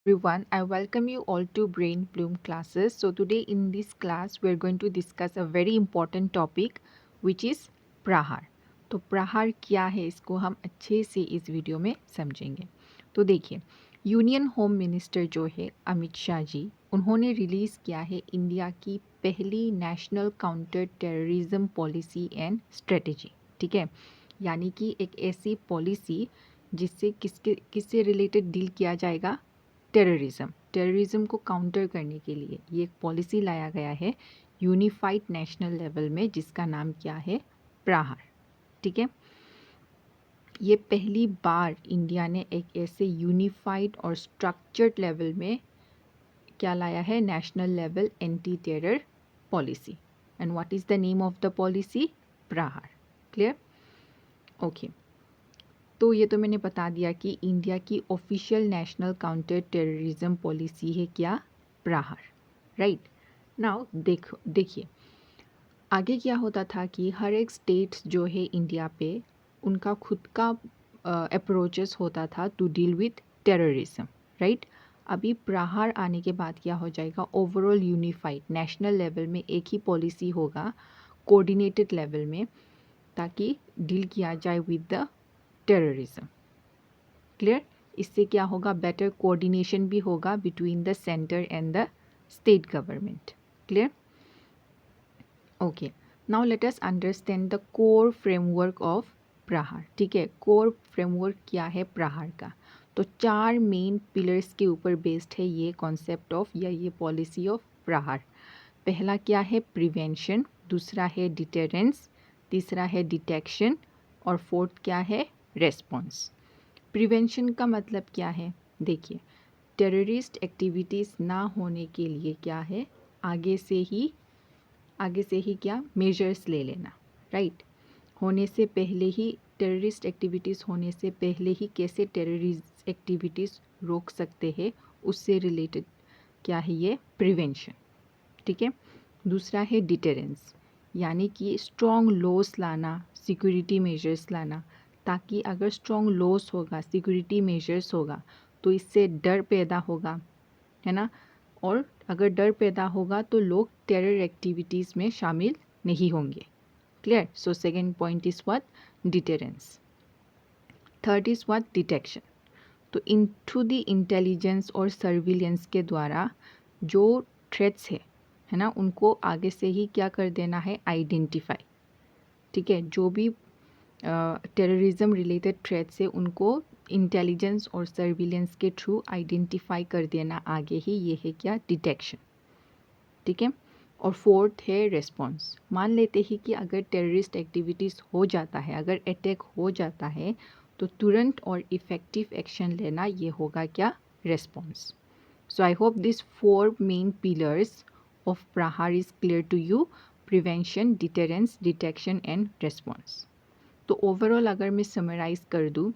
Everyone, I welcome you all to Brain Bloom classes. So today in this class we're going to discuss a very important topic which is प्रहार. तो प्रहार क्या है इसको हम अच्छे से इस वीडियो में समझेंगे. तो देखिए, यूनियन होम मिनिस्टर जो है अमित शाह जी, उन्होंने रिलीज़ किया है इंडिया की पहली national counter terrorism policy and strategy. ठीक है, यानी कि एक ऐसी पॉलिसी जिससे किससे रिलेटेड डील किया जाएगा, टेररिज्म को काउंटर करने के लिए ये एक पॉलिसी लाया गया है यूनिफाइड नेशनल लेवल में, जिसका नाम क्या है, प्रहार. ठीक है, ये पहली बार इंडिया ने एक ऐसे यूनिफाइड और स्ट्रक्चर्ड लेवल में क्या लाया है, national level anti terror policy. And what is the name of the policy, प्रहार. क्लियर? ओके, तो ये तो मैंने बता दिया कि इंडिया की official national counter terrorism policy है क्या, प्रहार. राइट नाउ देखिए आगे क्या होता था कि हर एक स्टेट्स जो है इंडिया पे, उनका खुद का अप्रोचेस होता था to deal with terrorism. Right, अभी प्रहार आने के बाद क्या हो जाएगा, ओवरऑल यूनिफाइड नेशनल लेवल में एक ही पॉलिसी होगा, कोऑर्डिनेटेड लेवल में, ताकि डील किया जाए विद द टेररिज्म. क्लियर? इससे क्या होगा, बेटर कोऑर्डिनेशन भी होगा between the centre and the state government. Clear? Okay, now let us understand the core framework of प्रहार. ठीक है, कोर फ्रेमवर्क क्या है प्रहार का, तो 4 मेन पिलर्स के ऊपर बेस्ड है ये कॉन्सेप्ट ऑफ या ये पॉलिसी ऑफ प्रहार. पहला क्या है, प्रिवेंशन. दूसरा है डिटेरेंस. तीसरा है डिटेक्शन. और फोर्थ क्या है, रेस्पॉन्स. प्रिवेंशन का मतलब क्या है, देखिए, टेररिस्ट एक्टिविटीज़ ना होने के लिए क्या है, आगे से ही क्या मेजर्स ले लेना. राइट, होने से पहले ही, टेररिस्ट एक्टिविटीज़ होने से पहले ही कैसे टेररिस्ट एक्टिविटीज़ रोक सकते हैं, उससे रिलेटेड क्या है ये, प्रिवेंशन. ठीक है, दूसरा है डिटेरेंस, यानी कि स्ट्रॉन्ग लॉस लाना, सिक्योरिटी मेजर्स लाना, ताकि अगर स्ट्रॉन्ग लॉस होगा, सिक्योरिटी मेजर्स होगा, तो इससे डर पैदा होगा, है ना. और अगर डर पैदा होगा तो लोग टेरर एक्टिविटीज़ में शामिल नहीं होंगे. Clear? So second point is what, deterrence. Third is what, detection. तो इन थ्रू द इंटेलिजेंस और सर्विलेंस के द्वारा जो थ्रेट्स है ना, उनको आगे से ही क्या कर देना है, आइडेंटिफाई. ठीक है, जो भी टेररिज्म रिलेटेड थ्रेट्स है उनको इंटेलिजेंस और सर्विलेंस के थ्रू आइडेंटिफाई कर देना आगे ही, ये है क्या, डिटेक्शन. ठीक है, और फोर्थ है रेस्पॉन्स. मान लेते ही कि अगर टेररिस्ट एक्टिविटीज़ हो जाता है, अगर अटैक हो जाता है, तो तुरंत और इफ़ेक्टिव एक्शन लेना, ये होगा क्या, response. So I hope these 4 main pillars of Prahar is clear to you: prevention, deterrence, detection and response. तो ओवरऑल अगर मैं समराइज़ कर दूँ,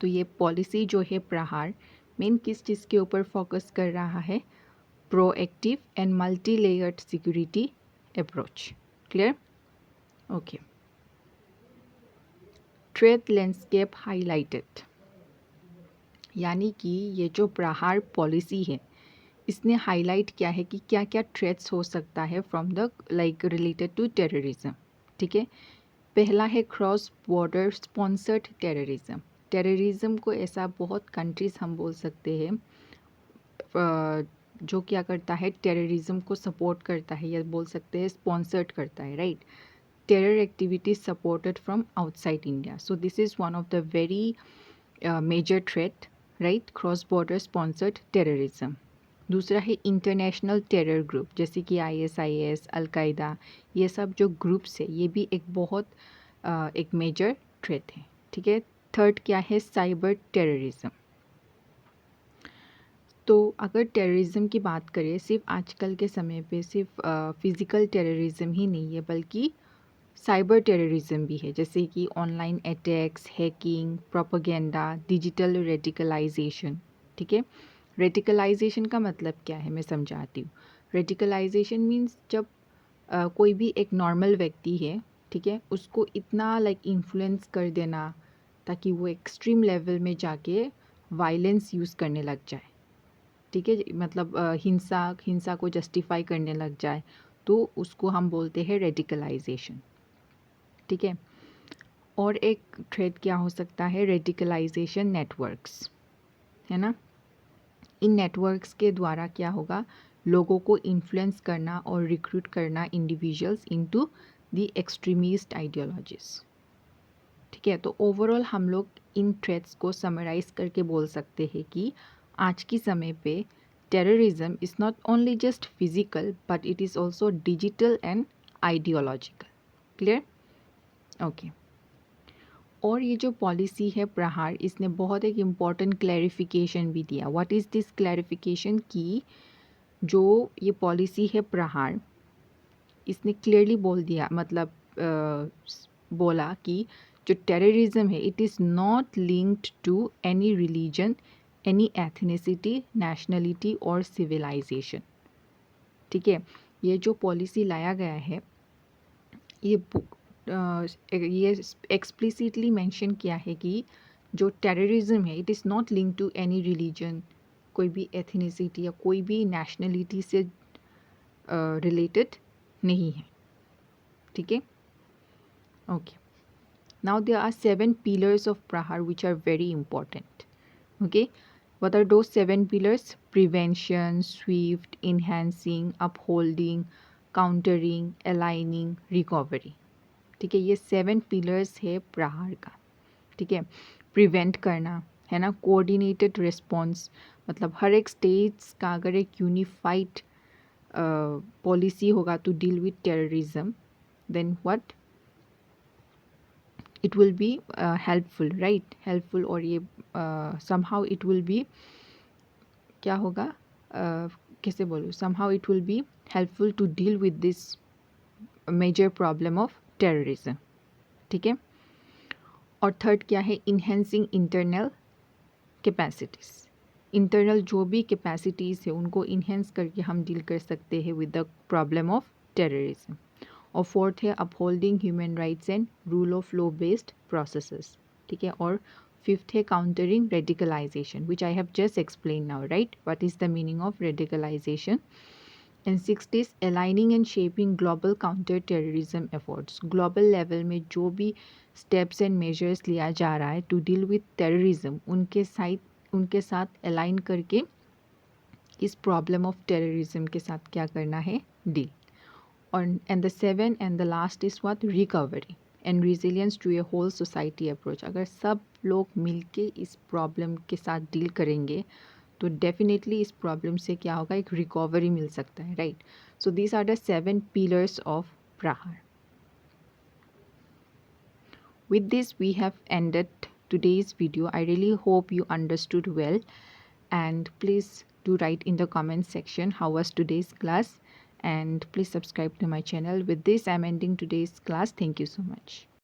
तो ये पॉलिसी जो है प्रहार मेन किस चीज़ के ऊपर फोकस कर रहा है, proactive and multi layered security approach. Clear? Okay, threat landscape highlighted, यानी कि ये जो प्रहार पॉलिसी है, इसने हाईलाइट किया है कि क्या क्या थ्रेट्स हो सकता है from the related to terrorism. ठीक है, पहला है cross border sponsored terrorism. Terrorism को ऐसा बहुत कंट्रीज़ हम बोल सकते हैं जो क्या करता है, टेररिज्म को सपोर्ट करता है, या बोल सकते हैं स्पॉन्सर्ड करता है. Right, terror activities supported from outside India. So this is one of the very major threat. Right, cross border sponsored terrorism. दूसरा है इंटरनेशनल टेरर ग्रुप, जैसे कि ISIS, अलकायदा, ये सब जो ग्रुप्स है, ये भी एक बहुत एक मेजर थ्रेट है. ठीक है, थर्ड क्या है, साइबर टेररिज्म. तो अगर टेररिज्म की बात करें, सिर्फ आजकल के समय पे सिर्फ फिज़िकल टेररिज्म ही नहीं है, बल्कि साइबर टेररिज्म भी है, जैसे कि online attacks, hacking, propaganda, digital radicalisation. ठीक है, रेडिकलाइजेशन का मतलब क्या है, मैं समझाती हूँ. रेडिकलाइजेशन मीन्स जब कोई भी एक नॉर्मल व्यक्ति है, ठीक है, उसको इतना इन्फ्लुएंस कर देना ताकि वो एक्सट्रीम लेवल में जाके वायलेंस यूज़ करने लग जाए. ठीक है, मतलब हिंसा हिंसा को जस्टिफाई करने लग जाए तो उसको हम बोलते हैं रेडिकलाइजेशन। ठीक है, और एक थ्रेड क्या हो सकता है, रेडिकलाइजेशन नेटवर्क्स, है ना। इन नेटवर्क्स के द्वारा क्या होगा, लोगों को इन्फ्लुएंस करना और रिक्रूट करना individuals into the extremist ideologies. ठीक है, तो ओवरऑल हम लोग इन थ्रेड्स को समराइज करके बोल सकते हैं कि आज की समय पे terrorism is not only just physical but it is also digital and ideological. Clear? Okay. और ये जो पॉलिसी है प्रहार, इसने बहुत एक इम्पॉर्टेंट क्लैरिफिकेशन भी दिया। व्हाट इज़ दिस क्लैरिफिकेशन की जो ये पॉलिसी है प्रहार, इसने क्लियरली बोल दिया, मतलब बोला कि जो टेररिज्म है it is not linked to any religion, any ethnicity, nationality और सिविलाइजेशन। ठीक है, ये जो पॉलिसी लाया गया है, ये ये एक्सप्लिसिटली मेंशन किया है कि जो टेररिज्म है it is not link to any religion, कोई भी एथनिसिटी या कोई भी नेशनलिटी से रिलेटेड नहीं है। ठीक है, okay. Now there are 7 pillars of Prahar which are very important. Okay, what are those 7 pillars? Prevention, swift, enhancing, upholding, countering, aligning, recovery. ठीक है, ये 7 पिलर्स है प्रहार का। ठीक है, प्रिवेंट करना है ना, कोऑर्डिनेटेड रिस्पॉन्स, मतलब हर एक स्टेट्स का अगर एक यूनिफाइड पॉलिसी होगा to deal with terrorism, then what it will be helpful, right, helpful. और ये समहाउ इट विल बी क्या होगा, कैसे बोलूँ, somehow it will be helpful to deal with this major problem of terrorism. ठीक है, और थर्ड क्या है, इन्हेंसिंग इंटरनल कैपेसिटीज़। इंटरनल जो भी कैपेसिटीज़ है उनको इन्हेंस करके हम डील कर सकते हैं with the problem of terrorism. और फोर्थ है upholding human rights and rule of law based processes. ठीक है, और फिफ्थ है countering radicalisation which I have just explain now, right, what is the meaning of radicalisation. And sixth is aligning and shaping global counter terrorism efforts. Global level में जो भी steps and measures लिया जा रहा है to deal with terrorism, उनके साथ align करके इस प्रॉब्लम ऑफ टेररिज्म के साथ क्या करना है, डील। और and the seven and the last is what, recovery and resilience to a whole society approach. अगर सब लोग मिलके इस प्रॉब्लम के साथ डील करेंगे तो डेफिनेटली इस प्रॉब्लम से क्या होगा, एक रिकवरी मिल सकता है, right. So these are the 7 pillars of Prahaar. With this we have ended today's video. I really hope you understood well, and please do write in the comment section how was today's class, and please subscribe to my channel. With this I'm ending today's class. Thank you so much.